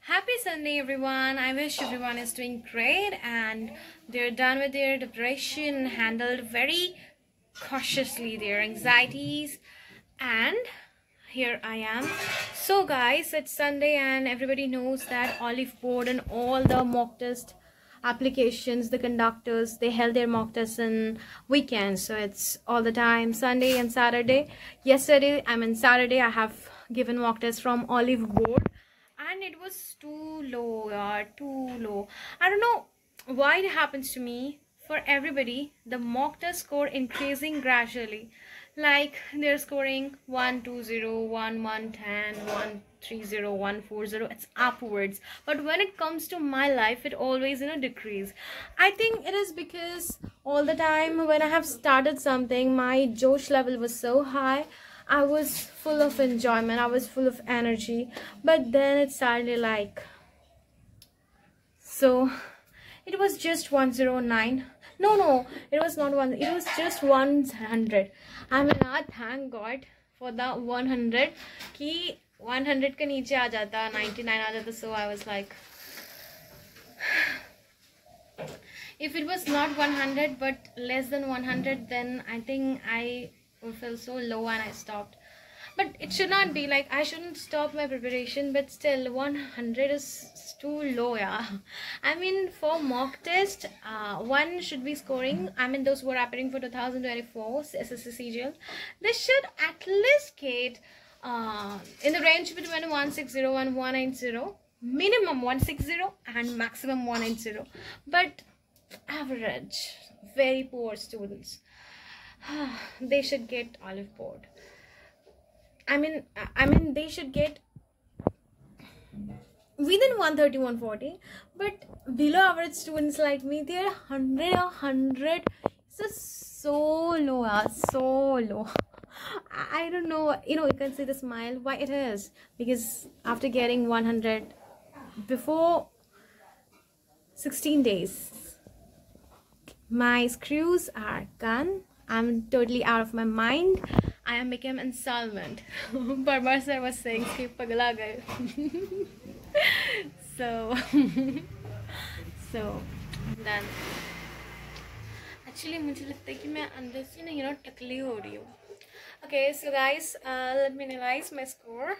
Happy Sunday, everyone. I wish everyone is doing great and they're done with their depression, handled very cautiously their anxieties. And here I am. So, guys, it's Sunday, and everybody knows that Olive Board and all the mock test applications, the conductors, they held their mock tests in weekends. So, it's all the time Sunday and Saturday. Yesterday, Saturday, I have given mock tests from Olive Board. And it was too low, too low. I don't know why it happens to me. For everybody, the mock test score increasing gradually. Like they're scoring 120, 1110, 130, 140. It's upwards. But when it comes to my life, it always decrease. I think it is because all the time when I have started something, my Josh level was so high. I was full of enjoyment, I was full of energy, but then it started like, so it was just 109. No, it was not one, it was just 100. I mean, thank God for the 100 ki 100 ke niche aa jata, 99 aa jata. So I was like, if it was not 100 but less than 100, then I think I would feel so low and I stopped. But it should not be like, I shouldn't stop my preparation, but still 100 is too low. Yeah, I mean, for mock test, one should be scoring, I mean those who are appearing for 2024 SSC CGL, they should at least get in the range between 160 and 190, minimum 160 and maximum 190. But average, very poor students, they should get Olive Board. I mean they should get within 130, 140, but below average students like me, they're 100 or 100. So low, so low. I don't know, you can see the smile why it is, because after getting 100 before 16 days, my screws are gone. I'm totally out of my mind. I am become installment. Barbar sir was saying कि पगला गए. So then actually मुझे लगता है कि मैं अंदर से ना टकली हो रही हूँ. Okay, so guys, let me analyze my score.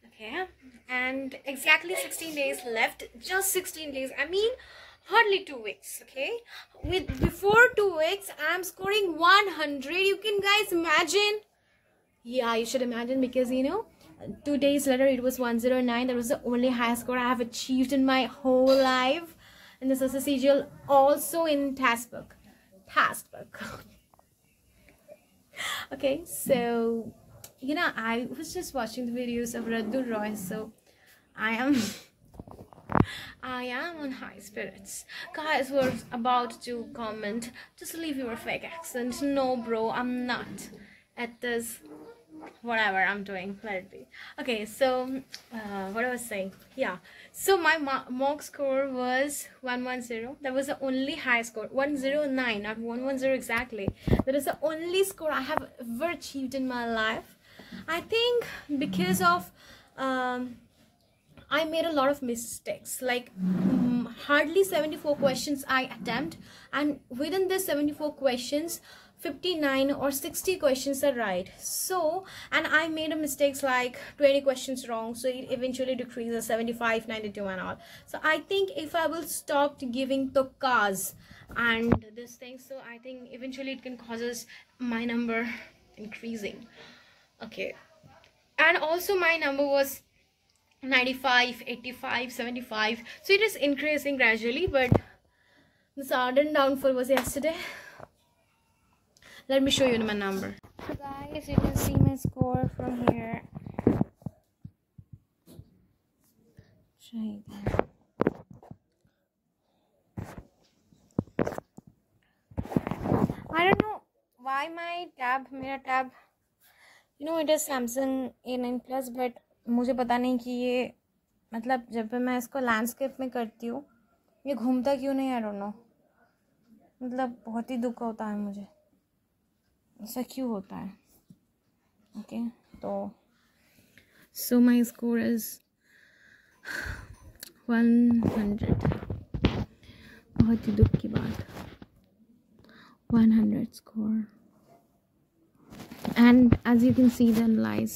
Okay, and exactly 16 days left. Just 16 days. I mean, hardly 2 weeks. Okay, before 2 weeks I'm scoring 100. You can guys imagine? Yeah, you should imagine, because 2 days later it was 109. That was the only high score I have achieved in my whole life in the SSCGL, also in task book. Okay, so I was just watching the videos of Radhu Roy, so I am on high spirits. Guys who are about to comment, just leave your fake accent. No bro, I'm not at this, whatever I'm doing, let it be. Okay, so what I was saying, yeah, so my mock score was 110. That was the only high score. 109, not 110 exactly. That is the only score I have ever achieved in my life. I think because of I made a lot of mistakes, like hardly 74 questions I attempt, and within this 74 questions 59 or 60 questions are right. So, and I made a mistakes like 20 questions wrong, so it eventually decreases 75, 92 and all. So I think if I will stop giving tukkas and this thing, so I think eventually it can causes my number increasing. Okay, and also my number was 95, 85, 75, so it is increasing gradually, but the sudden downfall was yesterday. Let me show you my number. So guys, you can see my score from here. I don't know why my tab, it is Samsung A9 Plus, but मुझे पता नहीं कि ये मतलब जब मैं इसको landscape में करती हूँ ये घूमता क्यों नहीं, I don't know. मतलब बहुत ही दुख होता है मुझे, ऐसा क्यों होता है. ओके, तो so my score is 100, बहुत ही दुख की बात. 100 score. And as you can see the analyze,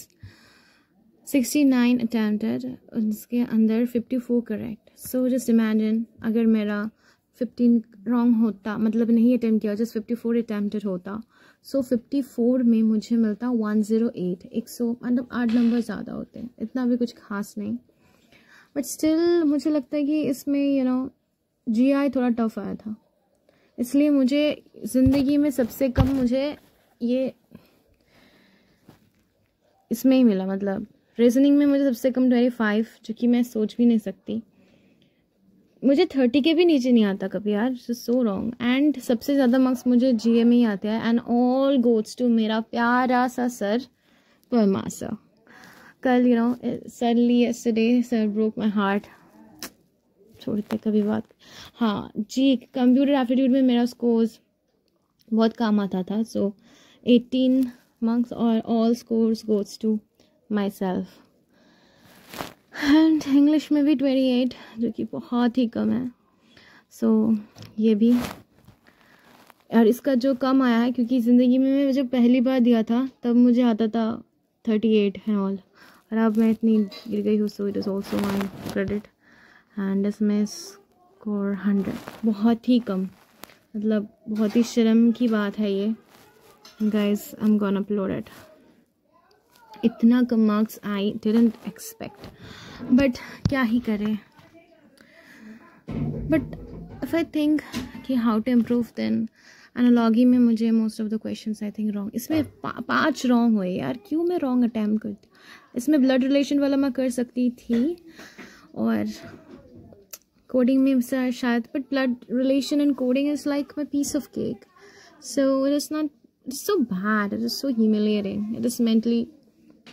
69 attempted, उसके अंदर 54 correct. So just imagine अगर मेरा 15 wrong होता, मतलब नहीं attempt किया, just 54 attempted होता, so 54 में मुझे मिलता 108. 100 मतलब 8 नंबर ज़्यादा होते हैं, इतना भी कुछ खास नहीं. बट स्टिल मुझे लगता है कि इसमें GI थोड़ा टफ आया था, इसलिए मुझे ज़िंदगी में सबसे कम मुझे ये इसमें ही मिला. मतलब रीजनिंग में मुझे सबसे कम 25, जो कि मैं सोच भी नहीं सकती. मुझे 30 के भी नीचे नहीं आता कभी यार, सो रॉन्ग. एंड सबसे ज़्यादा मार्क्स मुझे GA में ही आते हैं. एंड ऑल गोज टू मेरा प्यारा सा सर परमार सर. कल suddenly yesterday sir broke my heart. छोड़ते कभी बात. हाँ जी, कंप्यूटर एप्टीट्यूड में मेरा स्कोर्स बहुत काम आता था. सो 18 marks और all scores goes to myself. And English में भी 28, जो कि बहुत ही कम है. सो ये भी, और इसका जो कम आया है क्योंकि ज़िंदगी में मैं जब पहली बार दिया था तब मुझे आता था 38 एंड ऑल, और अब मैं इतनी गिर गई हूँ. सो it is also my credit. And इसमें स्कोर 100, बहुत ही कम, मतलब बहुत ही शर्म की बात है ये. Guys I am gonna upload it. इतना कम marks I didn't expect, but क्या ही करें. बट इफ आई थिंक कि how to improve, then analogy में मुझे most of the questions I think wrong. इसमें 5 रॉन्ग हुए यार, क्यों मैं रॉन्ग अटैम्प्ट करती. इसमें ब्लड रिलेशन वाला मैं कर सकती थी, और कोडिंग में शायद, but blood relation and coding is like my piece of cake. So it is not, it is so bad, it is so humiliating, it is mentally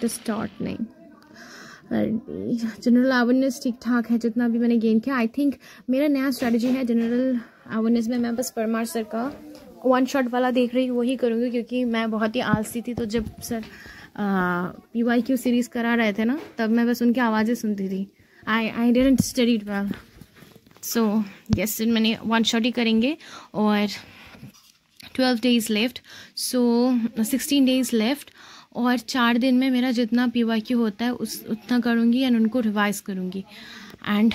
distorting. General awareness ठीक ठाक है जितना भी मैंने गेन किया. I think मेरा नया strategy है जनरल अवेयरनेस में, मैं बस परमार सर का 1 शॉट वाला देख रही हूँ, वही करूँगी, क्योंकि मैं बहुत ही आलसी थी. तो जब सर PYQ सीरीज़ करा रहे थे ना, तब मैं बस उनकी आवाज़ें सुनती थी. I didn't study it well. So yes, मैंने 1 शॉट ही करेंगे. और 12 days लेफ्ट, सो 16 days लेफ्ट. और 4 दिन में मेरा जितना PYQ होता है उतना करूँगी एंड उनको रिवाइज करूँगी. एंड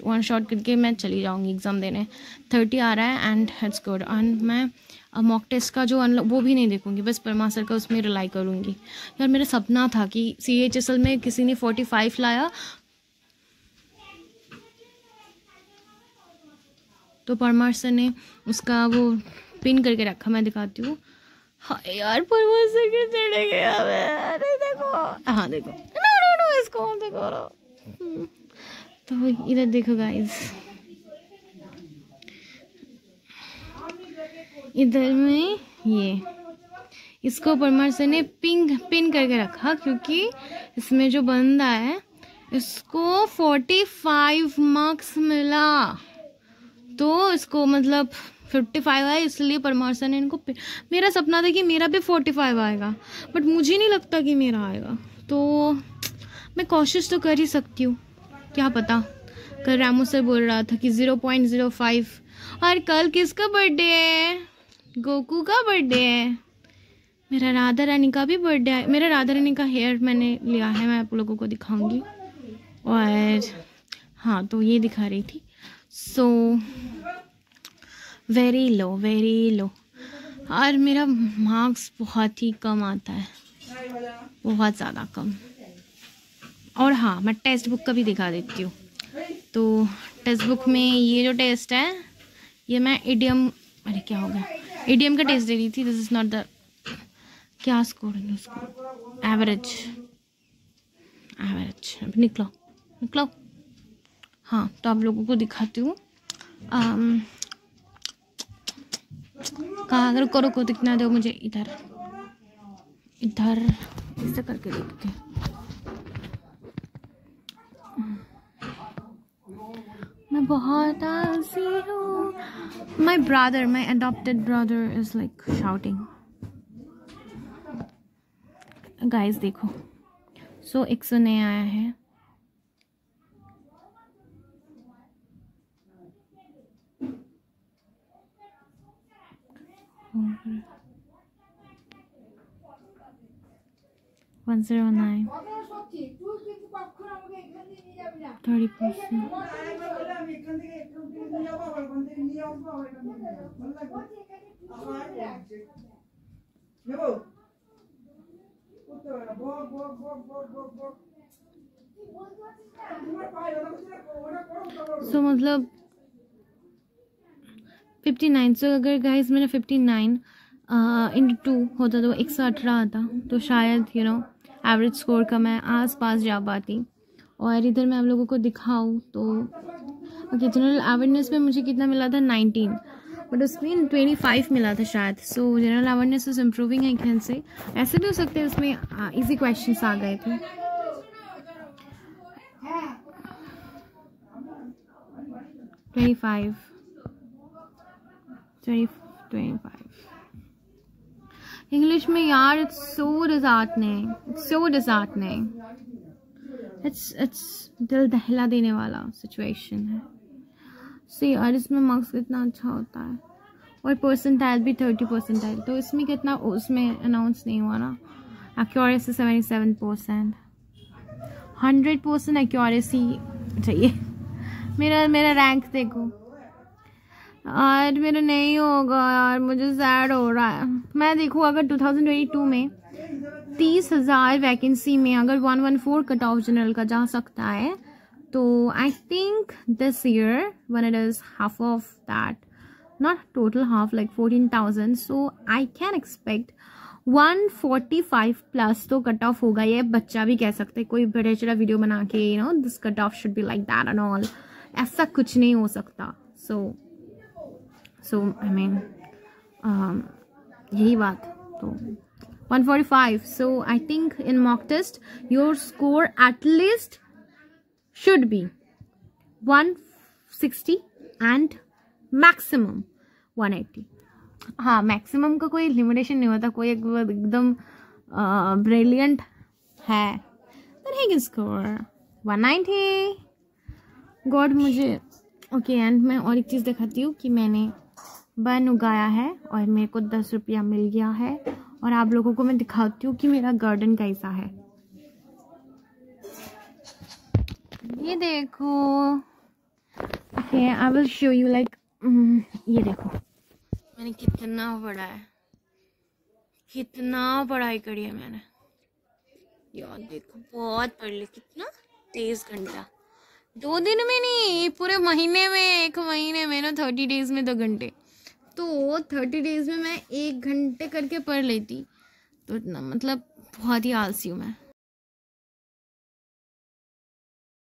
1 शॉट करके मैं चली जाऊँगी एग्ज़ाम देने. 30 आ रहा है एंड इट्स गुड. एंड मैं मॉक टेस्ट का जो वो भी नहीं देखूँगी, बस परमार सर का उसमें रिलाई करूँगी. यार मेरा सपना था कि CHSL में किसी ने 45 लाया, तो परमार सर ने उसका वो पिन करके रखा, मैं दिखाती हूँ. हाँ यार, परमार सर के चढ़े गया. अरे देखो, हाँ देखो, नो इसको देखो. तो इधर देखो गाइस, इधर में ये इसको परमार सर ने पिन करके रखा, क्योंकि इसमें जो बंदा है इसको 45 मार्क्स मिला, तो इसको मतलब 55 है, इसलिए परमार सर ने इनको. मेरा सपना था कि मेरा भी 45 आएगा, बट मुझे नहीं लगता कि मेरा आएगा. तो मैं कोशिश तो कर ही सकती हूँ, क्या पता. कल रामू सर बोल रहा था कि 0.05. और कल किसका बर्थडे है? गोकू का बर्थडे है. मेरा राधा रानी का भी बर्थडे है. मेरा राधा रानी का हेयर मैंने लिया है, मैं आप लोगों को दिखाऊंगी. और हाँ, तो ये दिखा रही थी. So very low. और मेरा मार्क्स बहुत ही कम आता है, बहुत ज़्यादा कम. और हाँ, मैं टेक्स्ट बुक का भी दिखा देती हूँ. तो टेक्स्ट बुक में ये जो टेस्ट है, ये मैं इडियम, अरे क्या हो गया, इडियम का टेस्ट दे रही थी. दिस इज़ नॉट द, क्या स्कोर है उसको, एवरेज. अब निकलो. हाँ, तो आप लोगों को दिखाती हूँ. कहाँ अगर को दिखना दो मुझे. इधर ऐसे करके देखते हैं. मैं बहुत आलसी हूँ. My adopted brother is like shouting. Guys देखो, सो 100 नया आया है. 109 30%. So मतलब 59. So अगर गाइस मेरा 59 इंटू 2 होता तो 118 आता, तो शायद एवरेज स्कोर का मैं आस पास जा पाती। और इधर मैं आप लोगों को दिखाऊँ तो ओके, जनरल अवेयरनेस में मुझे कितना मिला था 19, बट उसमें 25 मिला था शायद। सो general awareness is improving I can say. ऐसे भी हो सकते हैं उसमें इजी क्वेश्चंस आ गए थे। $25 इंग्लिश में यार इट्स सो डिसहार्टनिंग, इट्स दिल दहला देने वाला सिचुएशन है। सी और इसमें मार्क्स कितना अच्छा होता है, और परसेंटाइल भी 30%, तो इसमें कितना उसमें अनाउंस नहीं हुआ ना। एक्यूरेसी 77%, 100% एक्यूरेसी चाहिए। मेरा रैंक देखो, आज मेरा नहीं होगा यार, मुझे सैड हो रहा है। मैं देखूँ अगर 2022 में 30,000 वैकेंसी में अगर 114 कट ऑफ जनरल का जा सकता है, तो I think this year when it is half of that, not total half, like 14,000, so I can expect 145 plus तो कट ऑफ होगा। ये बच्चा भी कह सकते, कोई बड़े चला वीडियो बना के this cut off should be like that and all, ऐसा कुछ नहीं हो सकता। सो आई मीन यही बात, तो 145, so I think in mock test your score at least should be 160 and maximum 180। हाँ, मैक्सिमम का कोई लिमिटेशन नहीं होता, कोई एकदम ब्रिलियंट है then he can score 190। God मुझे ओके एंड मैं और एक चीज़ दिखाती हूँ कि मैंने बन उगाया है और मेरे को 10 रुपया मिल गया है, और आप लोगों को मैं दिखाती हूँ कि मेरा गार्डन कैसा है। ये देखो, okay I will show you like, ये देखो मैंने कितना पढ़ा है, कितना पढ़ाई करी है मैंने यार। देखो बहुत पढ़ ली, कितना 23 घंटा, 2 दिन में नहीं, पूरे महीने में, 1 महीने में ना 30 डेज में 2 घंटे, तो 30 डेज में मैं 1 घंटे करके पढ़ लेती, तो मतलब बहुत ही आलसी हूँ मैं।